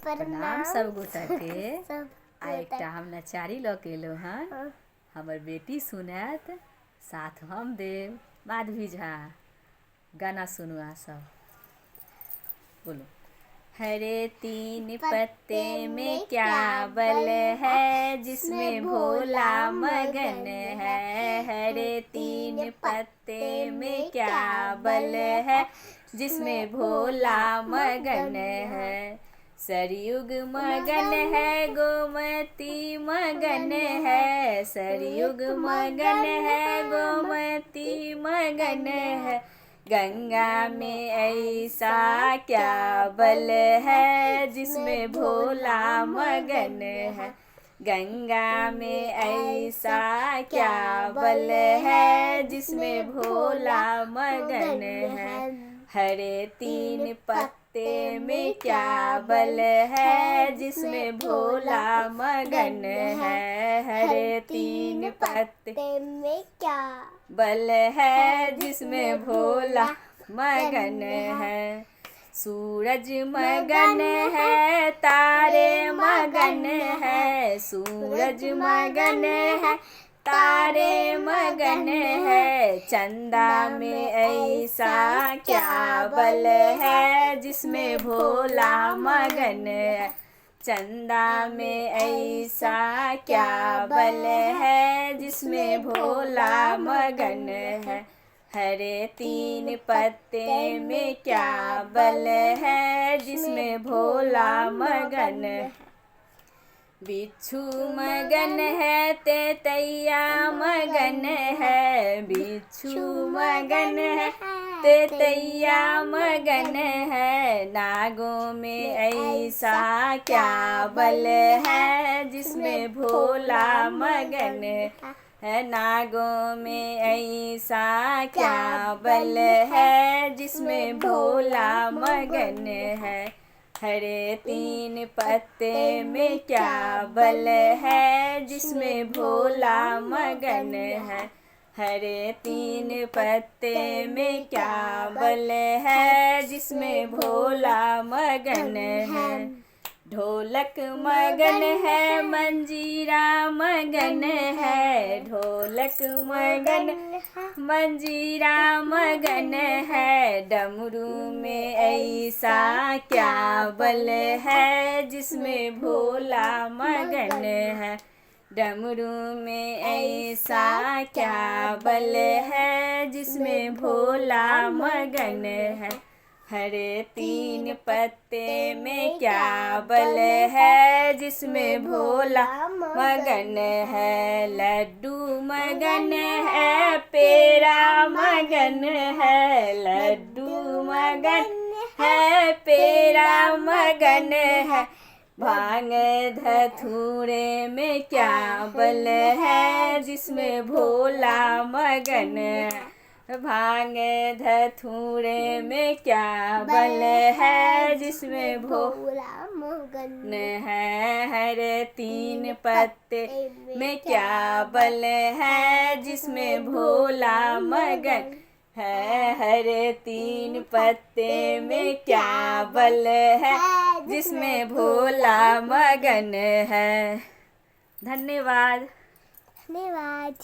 प्रणाम सब गोटा के। आ एकटा हम नचारी लऽ के एलहुँ हन। हमर बेटी सुनात, साथ हम देव। माधवी झा, गाना सुनू आ सब बोलो। हरे तीन पत्ते में क्या बल है, जिसमें भोला मगन है। हरे तीन पत्ते में क्या बल है, जिसमें भोला मगन है। सरयुग मगन है, गोमती मगन है। सरयुग मगन है, गोमती मगन है। गंगा में ऐसा क्या बल है, जिसमें भोला मगन है। गंगा में ऐसा क्या बल है, जिसमें भोला मगन है। हरे तीन पत्ते में क्या बल है, जिसमें भोला मगन है। हरे तीन पत्ते में क्या बल है, जिसमें भोला मगन है। सूरज मगन है, तारे मगन है। सूरज मगन है, तारे मगन है। चंदा में ऐसा क्या बल है, जिसमें भोला मगन है। चंदा में ऐसा क्या बल है, जिसमें भोला मगन है। हरे तीन पत्ते में क्या बल है, जिसमें भोला मगन है। बिच्छू मगन है, तेतैया मगन है। बिच्छू मगन है, तेतैया मगन है। नागों में ऐसा क्या बल है, जिसमें भोला मगन है। नागों में ऐसा क्या बल है, जिसमें भोला मगन है। हरे तीन पत्ते में क्या बल है, जिसमें भोला मगन है। हरे तीन पत्ते में क्या बल है, जिसमें भोला मगन है। ढोलक मगन है, मंजीरा मगन है। ढोलक मगन, मंजीरा मगन है। डमरू में ऐसा क्या बल है, जिसमें भोला मगन है। डमरू में ऐसा क्या बल है, जिसमें भोला मगन है। हरे तीन पत्ते में क्या बल है, जिसमें भोला मगन है। लड्डू मगन है, पेड़ा मगन है। लड्डू मगन है, पेड़ा मगन है। भांग धतूरे में क्या बल है, जिसमें भोला मगन है। भांग धतूरे में क्या बल है, जिसमें भोला मगन है। हरे तीन पत्ते में क्या बल है, जिसमें भोला मगन है। हरे तीन पत्ते में क्या बल है, जिसमें भोला मगन है। धन्यवाद। धन्यवाद।